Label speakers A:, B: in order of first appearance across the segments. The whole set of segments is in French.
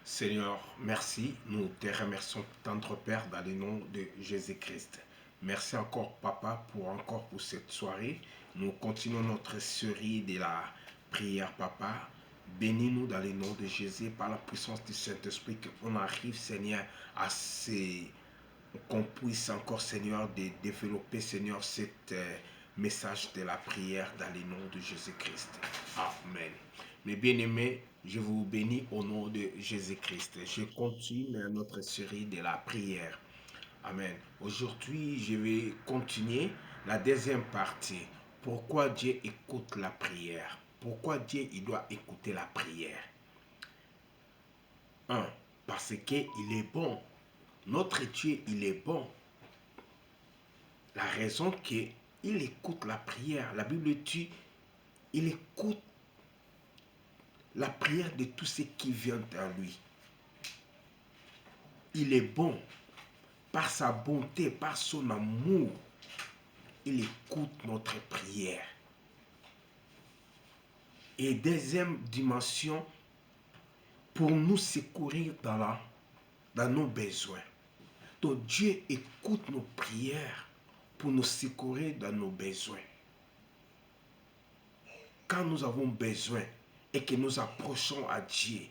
A: Seigneur, merci. Nous te remercions, tendre Père, dans le nom de Jésus-Christ. Merci encore, Papa, pour cette soirée. Nous continuons notre série de la prière, Papa. Bénis-nous dans le nom de Jésus, par la puissance du Saint-Esprit, qu'on arrive, Seigneur, à ces qu'on puisse encore, Seigneur, de développer, Seigneur, cet message de la prière dans le nom de Jésus-Christ. Amen. Mes bien-aimés, je vous bénis au nom de Jésus-Christ. Je continue notre série de la prière. Amen. Aujourd'hui, je vais continuer la deuxième partie. Pourquoi Dieu écoute la prière? Pourquoi Dieu il doit écouter la prière? Un, parce qu'il est bon. Notre Dieu, il est bon. La raison qu'il écoute la prière, la Bible dit, il écoute la prière de tous ceux qui viennent à lui. Il est bon. Par sa bonté, par son amour, il écoute notre prière. Et deuxième dimension, pour nous secourir dans nos besoins. Donc Dieu écoute nos prières pour nous secourir dans nos besoins. Quand nous avons besoin et que nous approchons à Dieu,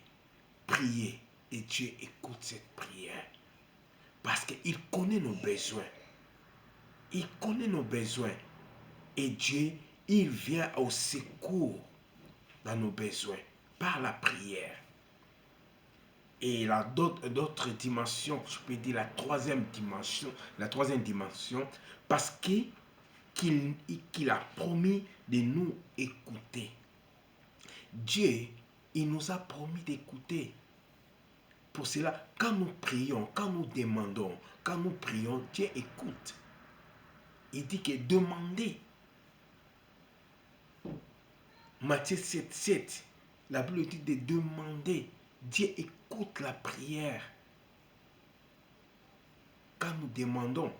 A: prier, et Dieu écoute cette prière. Parce qu'il connaît nos besoins. Il connaît nos besoins. Et Dieu, il vient au secours dans nos besoins par la prière. Et il a d'autres dimensions, je peux dire la troisième dimension, parce qu'il a promis de nous écouter. Dieu, il nous a promis d'écouter. Pour cela, quand nous prions, quand nous demandons, quand nous prions, Dieu écoute. Il dit que demandez. Matthieu 7, 7, la Bible dit de demander. Dieu écoute la prière. Quand nous demandons,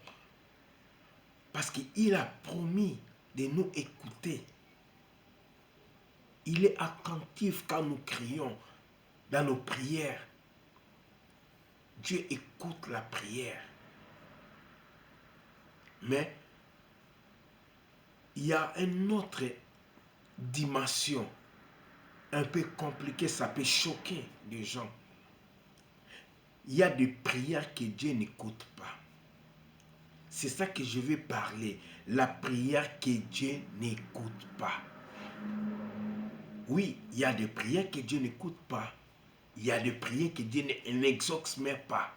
A: parce qu'il a promis de nous écouter. Il est attentif quand nous crions dans nos prières. Dieu écoute la prière. Mais il y a une autre dimension un peu compliquée, ça peut choquer les gens. Il y a des prières que Dieu n'écoute pas. C'est ça que je vais parler. La prière que Dieu n'écoute pas. Oui, il y a des prières que Dieu n'écoute pas. Il y a des prières que Dieu n'exauce même pas.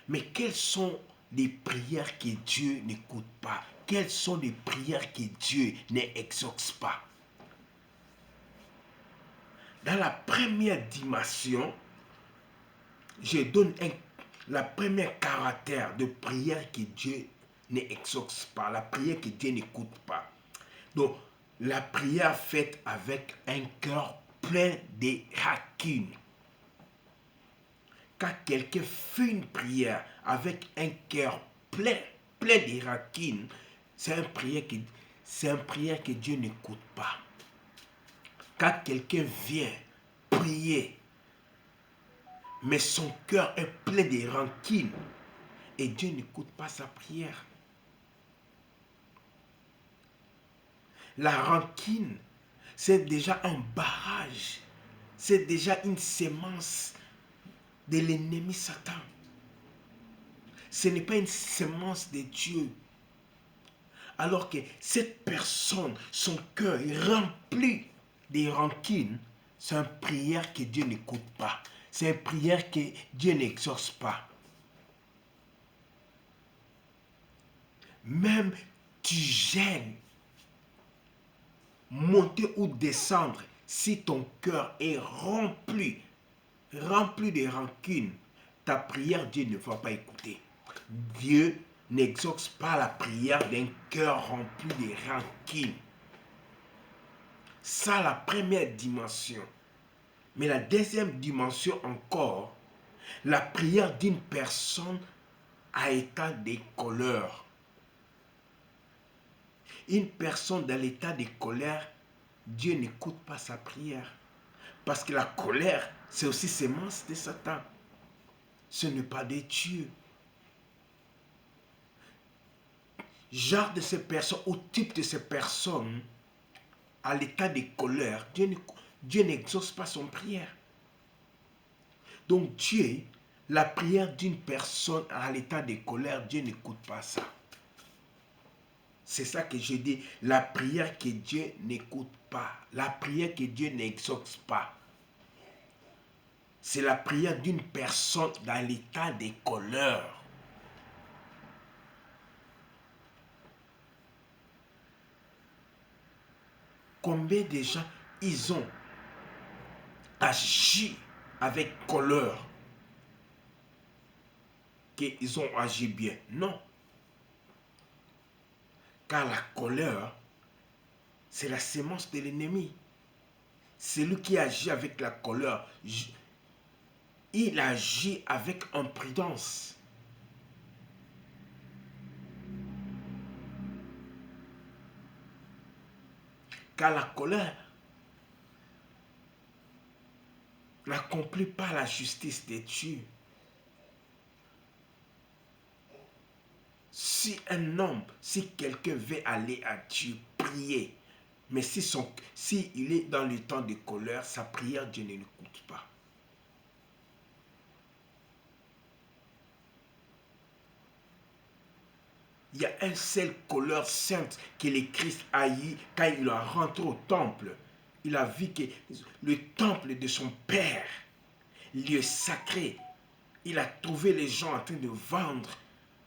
A: Mais quelles sont les prières que Dieu n'écoute pas? Quelles sont les prières que Dieu n'exauce pas? Dans la première dimension, je donne la première caractère de prière que Dieu n'exauce pas, la prière que Dieu n'écoute pas. Donc, la prière faite avec un cœur plein de rancune. Quand quelqu'un fait une prière avec un cœur plein de rancune, c'est une prière que Dieu n'écoute pas. Quand quelqu'un vient prier, mais son cœur est plein de rancune, et Dieu n'écoute pas sa prière. La rancune, c'est déjà un barrage, c'est déjà une sémence de l'ennemi Satan. Ce n'est pas une sémence de Dieu. Alors que cette personne, son cœur est rempli de rancune, c'est une prière que Dieu n'écoute pas. C'est une prière que Dieu n'exauce pas. Même tu gênes, monter ou descendre, si ton cœur est rempli de rancune, ta prière, Dieu ne va pas écouter. Dieu n'exauce pas la prière d'un cœur rempli de rancune. Ça, la première dimension. Mais la deuxième dimension encore, la prière d'une personne à état de colère. Une personne dans l'état de colère, Dieu n'écoute pas sa prière. Parce que la colère, c'est aussi sémence de Satan. Ce n'est pas de Dieu. Genre de ces personnes, ou type de ces personnes, à l'état de colère, Dieu n'exauce pas son prière. Donc Dieu, la prière d'une personne à l'état de colère, Dieu n'écoute pas ça. C'est ça que je dis, la prière que Dieu n'écoute pas, la prière que Dieu n'exauce pas. C'est la prière d'une personne dans l'état de colère. Combien de gens, ils ont agi avec colère, qu'ils ont agi bien? Non. Car la colère, c'est la sémence de l'ennemi. Celui qui agit avec la colère, il agit avec imprudence. Car la colère n'accomplit pas la justice de Dieu. Si un homme, si quelqu'un veut aller à Dieu, prier, mais si il est dans le temps de colère, sa prière, Dieu ne l'écoute pas. Il y a un seul colère sainte que le Christ a eu quand il est rentré au temple. Il a vu que le temple de son Père, lieu sacré, il a trouvé les gens en train de vendre,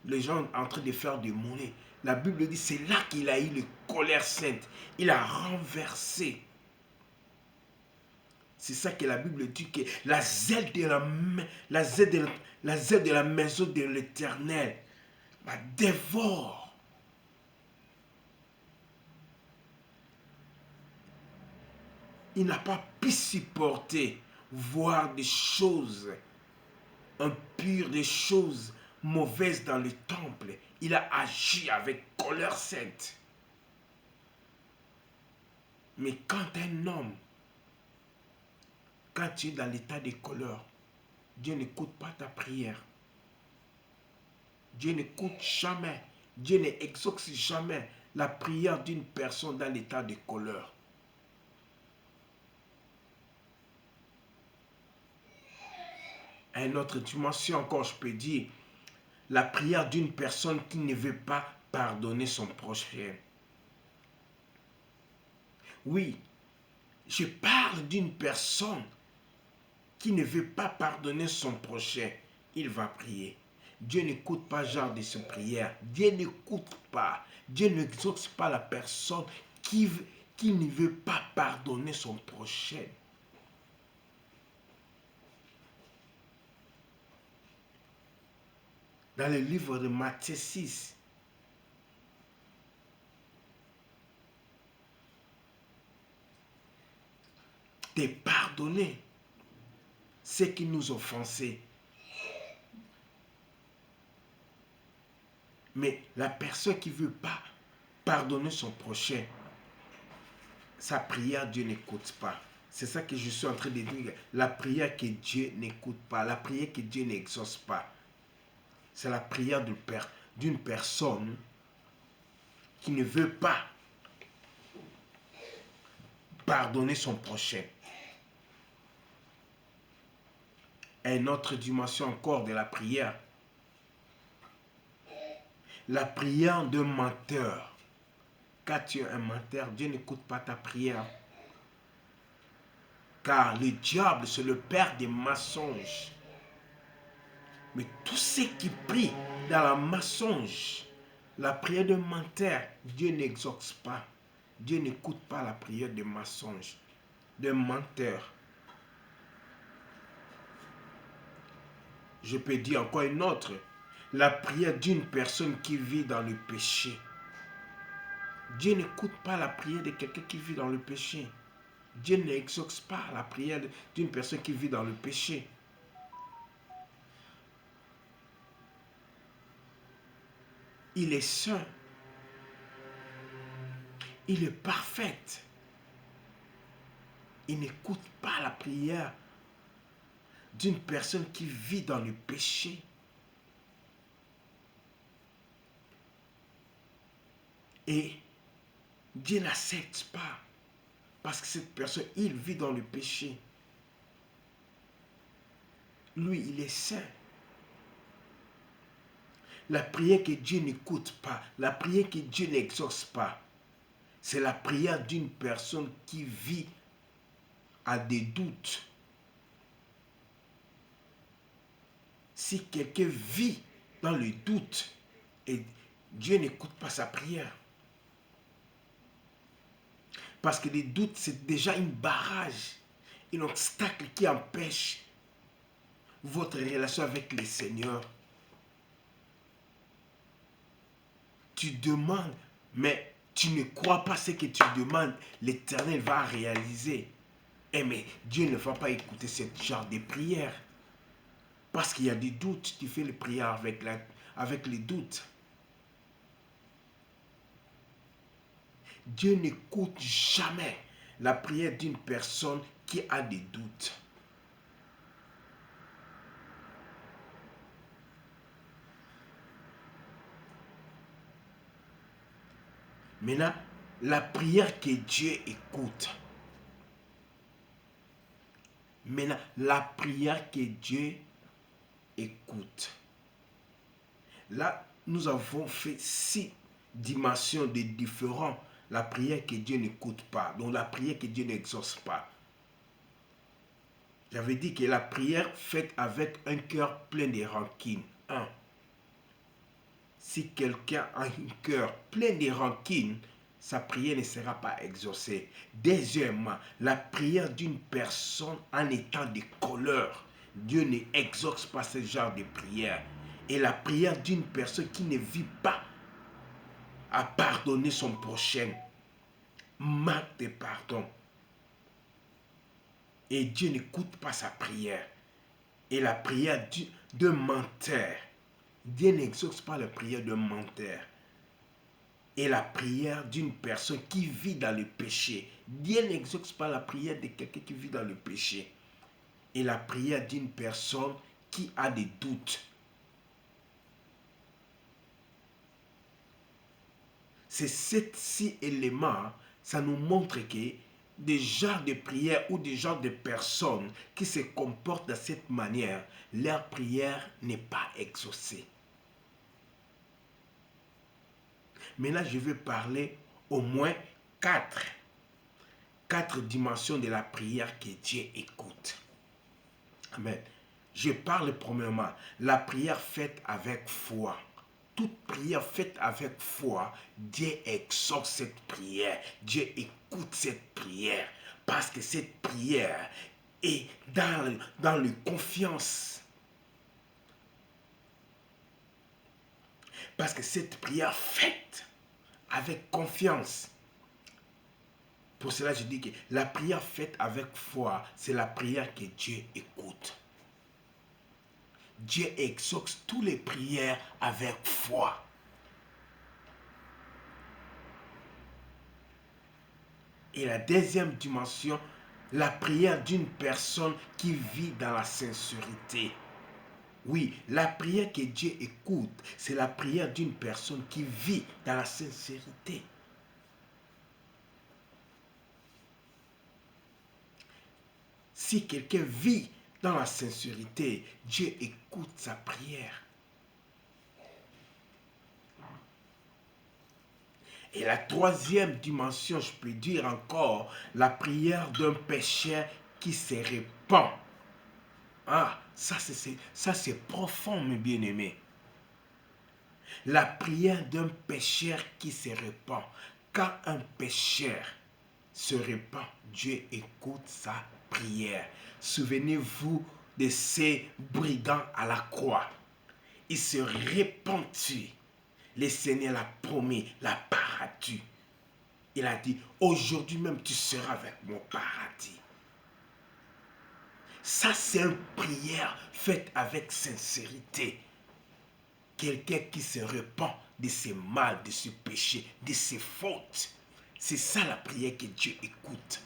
A: les gens en train de faire des monnaies. La Bible dit, c'est là qu'il a eu le colère sainte. Il a renversé. C'est ça que la Bible dit, que la zèle de la maison de l'Éternel la dévore. Il n'a pas pu supporter voir des choses impures, des choses mauvaises dans le temple. Il a agi avec colère sainte. Mais quand un homme, quand tu es dans l'état de colère, Dieu n'écoute pas ta prière. Dieu n'écoute jamais. Dieu n'exauce jamais la prière d'une personne dans l'état de colère. À une autre dimension encore, je peux dire, la prière d'une personne qui ne veut pas pardonner son prochain. Oui, je parle d'une personne qui ne veut pas pardonner son prochain. Il va prier. Dieu n'écoute pas ce genre de ces prières. Dieu n'écoute pas. Dieu n'exauce pas la personne qui ne veut pas pardonner son prochain. Dans le livre de Matthieu 6, de pardonner ceux qui nous offensaient. Mais la personne qui ne veut pas pardonner son prochain, sa prière, Dieu n'écoute pas. C'est ça que je suis en train de dire. La prière que Dieu n'écoute pas, la prière que Dieu n'exauce pas, c'est la prière d'une personne qui ne veut pas pardonner son prochain. Et une autre dimension encore de la prière. La prière d'un menteur. Quand tu es un menteur, Dieu n'écoute pas ta prière. Car le diable, c'est le père des mensonges. Mais tous ceux qui prient dans la mensonge, la prière de menteur, Dieu n'exauce pas. Dieu n'écoute pas la prière de mensonge, de menteur. Je peux dire encore une autre. La prière d'une personne qui vit dans le péché. Dieu n'écoute pas la prière de quelqu'un qui vit dans le péché. Dieu n'exauce pas la prière d'une personne qui vit dans le péché. Il est saint. Il est parfait. Il n'écoute pas la prière d'une personne qui vit dans le péché. Et Dieu n'accepte pas. Parce que cette personne, il vit dans le péché. Lui, il est saint. La prière que Dieu n'écoute pas, la prière que Dieu n'exauce pas, c'est la prière d'une personne qui vit à des doutes. Si quelqu'un vit dans le doute, et Dieu n'écoute pas sa prière. Parce que les doutes, c'est déjà une barrage, un obstacle qui empêche votre relation avec le Seigneur. Tu demandes, mais tu ne crois pas ce que tu demandes, l'Éternel va réaliser. Mais Dieu ne va pas écouter ce genre de prière. Parce qu'il y a des doutes, tu fais les prières avec les doutes. Dieu n'écoute jamais la prière d'une personne qui a des doutes. Maintenant, la prière que Dieu écoute. Maintenant, la prière que Dieu écoute. Là, nous avons fait 6 dimensions de différents. La prière que Dieu n'écoute pas. Donc la prière que Dieu n'exauce pas. J'avais dit que la prière faite avec un cœur plein de rancune. 1. Si quelqu'un a un cœur plein de rancune, sa prière ne sera pas exaucée. Deuxièmement, la prière d'une personne en état de colère. Dieu n'exauce pas ce genre de prière. Et la prière d'une personne qui ne vit pas à pardonner son prochain. Manque de pardon. Et Dieu n'écoute pas sa prière. Et la prière d'un menteur. Dieu n'exauce pas la prière d'un menteur. Et la prière d'une personne qui vit dans le péché. Dieu n'exauce pas la prière de quelqu'un qui vit dans le péché. Et la prière d'une personne qui a des doutes. C'est ces 6 éléments, ça nous montre que des genres de prières ou des genres de personnes qui se comportent de cette manière, leur prière n'est pas exaucée. Maintenant, je vais parler au moins 4 dimensions de la prière que Dieu écoute. Amen. Je parle premièrement, la prière faite avec foi. Toute prière faite avec foi, Dieu exauce cette prière. Dieu écoute cette prière. Parce que cette prière est dans la confiance. Parce que cette prière faite avec confiance. Pour cela, je dis que la prière faite avec foi, c'est la prière que Dieu écoute. Dieu exauce toutes les prières avec foi. Et la deuxième dimension, la prière d'une personne qui vit dans la sincérité. Oui, la prière que Dieu écoute, c'est la prière d'une personne qui vit dans la sincérité. Si quelqu'un vit dans la sincérité, Dieu écoute sa prière. Et la troisième dimension, je peux dire encore, la prière d'un pécheur qui se répand. Ah, ça c'est profond, mes bien-aimés. La prière d'un pécheur qui se répand. Quand un pécheur se répand, Dieu écoute sa prière. Souvenez-vous de ces brigands à la croix. Ils se répandirent. Le Seigneur l'a promis, l'a paradis. Il a dit, aujourd'hui même tu seras avec mon paradis. Ça, c'est une prière faite avec sincérité. Quelqu'un qui se repent de ses mal, de ses péchés, de ses fautes. C'est ça la prière que Dieu écoute.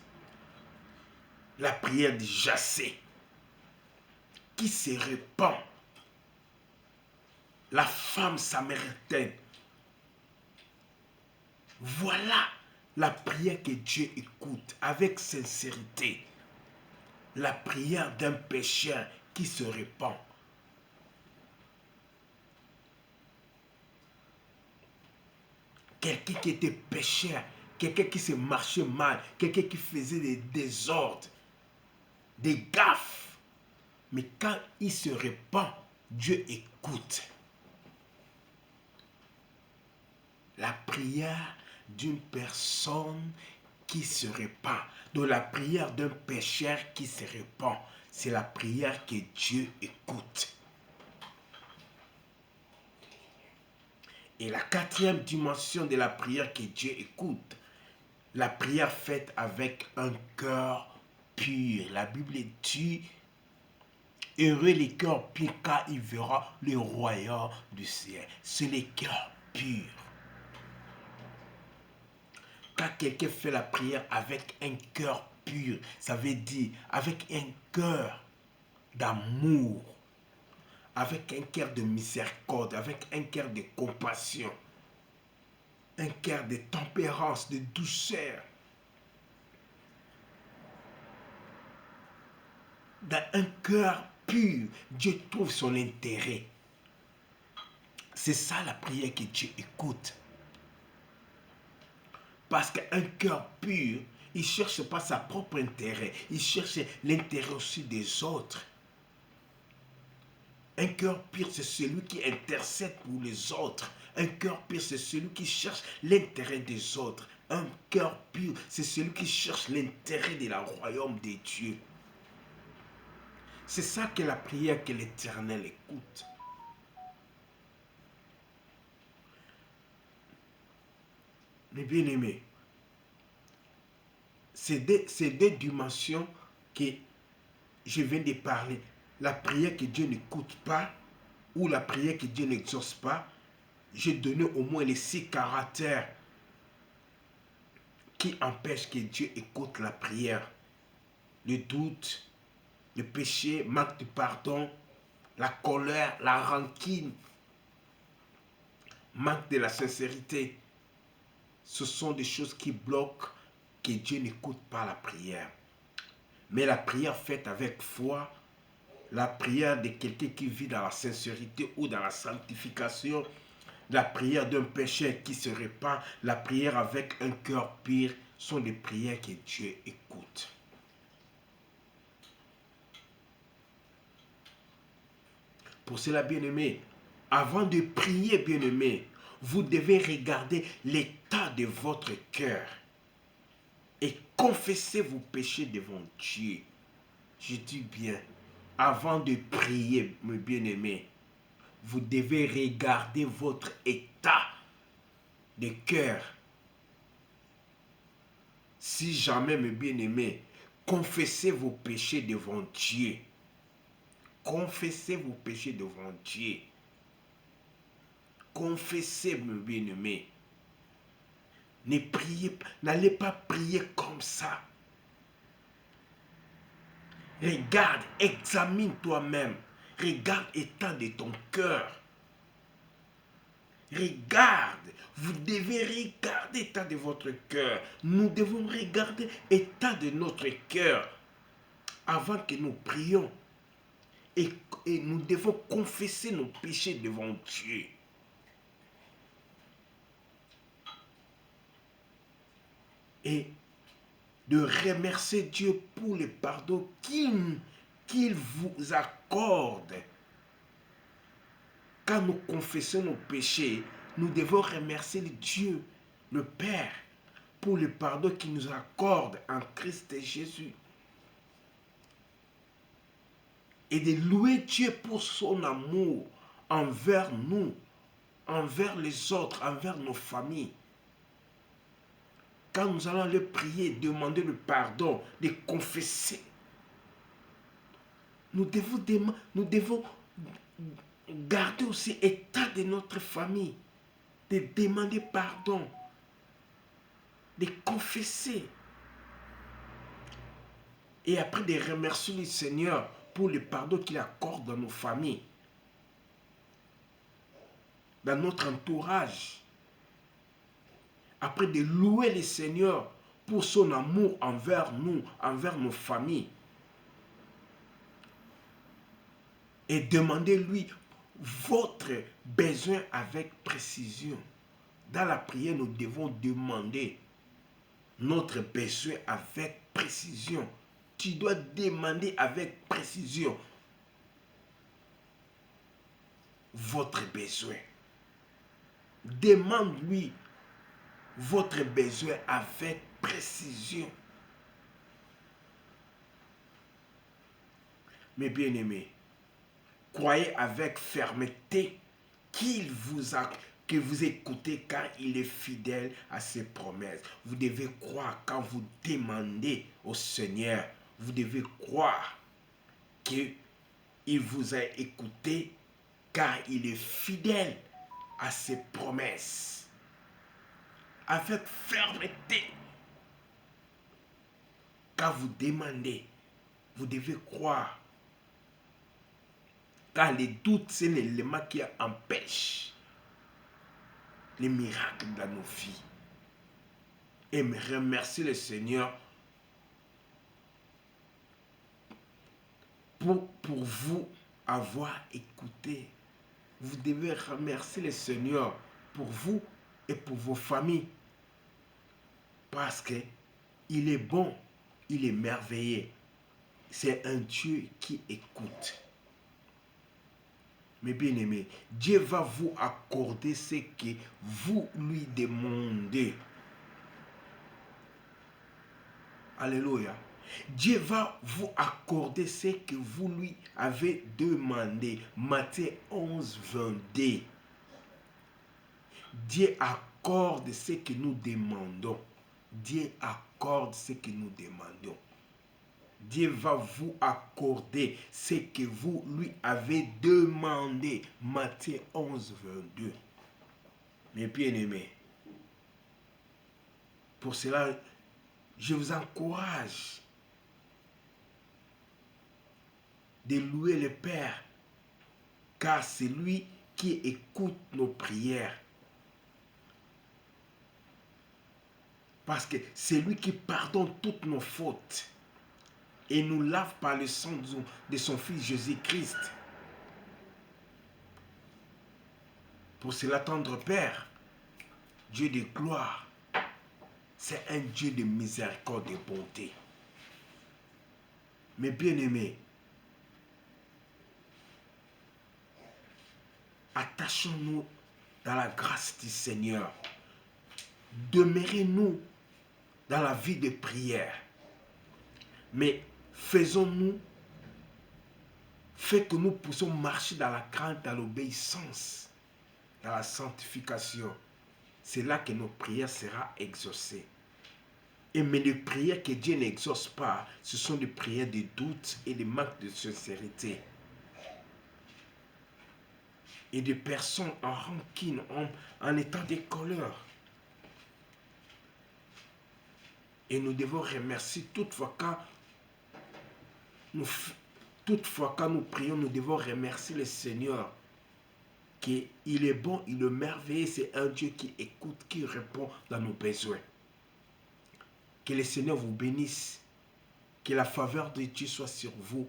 A: la prière de Jassé, qui se répand. La femme samaritaine. Voilà la prière que Dieu écoute avec sincérité. La prière d'un pécheur qui se répand. Quelqu'un qui était pécheur, quelqu'un qui se marchait mal, quelqu'un qui faisait des désordres, des gaffes. Mais quand il se répand, Dieu écoute. La prière d'une personne qui se répand, de la prière d'un pécheur qui se répand, c'est la prière que Dieu écoute. Et la quatrième dimension de la prière que Dieu écoute, la prière faite avec un cœur pur. La Bible dit, heureux les cœurs purs car ils verront le royaume du ciel. C'est les cœurs purs. Quand quelqu'un fait la prière avec un cœur pur, ça veut dire avec un cœur d'amour, avec un cœur de miséricorde, avec un cœur de compassion, un cœur de tempérance, de douceur. Dans un cœur pur, Dieu trouve son intérêt. C'est ça la prière que Dieu écoute. Parce qu'un cœur pur, il ne cherche pas sa propre intérêt, il cherche l'intérêt aussi des autres. Un cœur pur, c'est celui qui intercède pour les autres. Un cœur pur, c'est celui qui cherche l'intérêt des autres. Un cœur pur, c'est celui qui cherche l'intérêt de la royaume des dieux. C'est ça que la prière que l'Éternel écoute. Mes bien-aimés, c'est deux dimensions que je viens de parler. La prière que Dieu n'écoute pas ou la prière que Dieu n'exauce pas. J'ai donné au moins les 6 caractères qui empêchent que Dieu écoute la prière. Le doute, le péché, manque de pardon, la colère, la rancune, manque de la sincérité. Ce sont des choses qui bloquent que Dieu n'écoute pas la prière. Mais la prière faite avec foi, la prière de quelqu'un qui vit dans la sincérité ou dans la sanctification, la prière d'un pécheur qui se répand, la prière avec un cœur pur, sont des prières que Dieu écoute. Pour cela, bien-aimés, avant de prier, bien-aimés, vous devez regarder l'état de votre cœur et confesser vos péchés devant Dieu. Je dis bien, avant de prier, mes bien-aimés, vous devez regarder votre état de cœur. Si jamais, mes bien-aimés, confessez vos péchés devant Dieu. Confessez vos péchés devant Dieu. Confessez, mes bien-aimés. N'allez pas prier comme ça. Regarde, examine toi-même. Regarde l'état de ton cœur. Regarde, vous devez regarder l'état de votre cœur. Nous devons regarder l'état de notre cœur avant que nous prions. Et nous devons confesser nos péchés devant Dieu. Et de remercier Dieu pour le pardon qu'il vous accorde. Quand nous confessons nos péchés, nous devons remercier Dieu, le Père, pour le pardon qu'il nous accorde en Christ Jésus. Et de louer Dieu pour son amour envers nous, envers les autres, envers nos familles. Quand nous allons le prier, demander le pardon, de confesser, nous devons garder aussi l'état de notre famille, de demander pardon, de confesser. Et après de remercier le Seigneur pour le pardon qu'il accorde dans nos familles, dans notre entourage, après de louer le Seigneur pour son amour envers nous, envers nos familles, et demandez-lui votre besoin avec précision. Dans la prière, nous devons demander notre besoin avec précision. Tu dois demander avec précision votre besoin. Demande-lui votre besoin avec précision. Mes bien-aimés, croyez avec fermeté que vous écoutez car il est fidèle à ses promesses. Vous devez croire quand vous demandez au Seigneur. Vous devez croire qu'il vous a écouté car il est fidèle à ses promesses. Avec fermeté, quand vous demandez, vous devez croire. Car les doutes, c'est l'élément qui empêche les miracles dans nos vies. Et remercier le Seigneur pour vous avoir écouté. Vous devez remercier le Seigneur pour vous et pour vos familles. Parce qu'il est bon, il est merveilleux. C'est un Dieu qui écoute. Mes bien-aimés, Dieu va vous accorder ce que vous lui demandez. Alléluia. Dieu va vous accorder ce que vous lui avez demandé. Matthieu 11, 22. Dieu accorde ce que nous demandons. Dieu accorde ce que nous demandons. Dieu va vous accorder ce que vous lui avez demandé. Matthieu 11, 22. Mes bien-aimés, pour cela, je vous encourage de louer le Père, car c'est lui qui écoute nos prières. Parce que c'est lui qui pardonne toutes nos fautes et nous lave par le sang de son Fils Jésus-Christ. Pour cela, tendre Père, Dieu de gloire, c'est un Dieu de miséricorde et de bonté. Mes bien-aimés, attachons-nous dans la grâce du Seigneur. Demeurez-nous dans la vie de prière. Mais faisons-nous, fait que nous puissions marcher dans la crainte, dans l'obéissance, dans la sanctification. C'est là que nos prières seront exaucées. Mais les prières que Dieu n'exauce pas, ce sont des prières de doute et de manque de sincérité. Et des personnes en rancune, en étant des colères. Et nous devons remercier toutefois quand nous prions, nous devons remercier le Seigneur. Qu'il est bon, il est merveilleux, c'est un Dieu qui écoute, qui répond dans nos besoins. Que le Seigneur vous bénisse. Que la faveur de Dieu soit sur vous.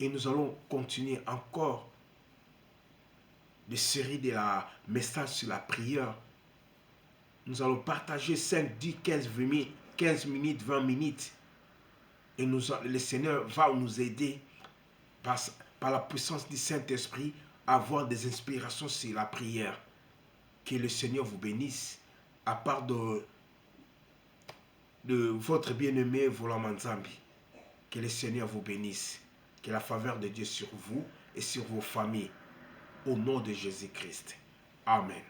A: Et nous allons continuer encore de série de la message sur la prière. Nous allons partager 5, 10, 15 minutes, 20 minutes. Et le Seigneur va nous aider par la puissance du Saint-Esprit à avoir des inspirations sur la prière. Que le Seigneur vous bénisse. À part de votre bien-aimé Volant Manzambi. Que le Seigneur vous bénisse. Que la faveur de Dieu sur vous et sur vos familles. Au nom de Jésus-Christ. Amen.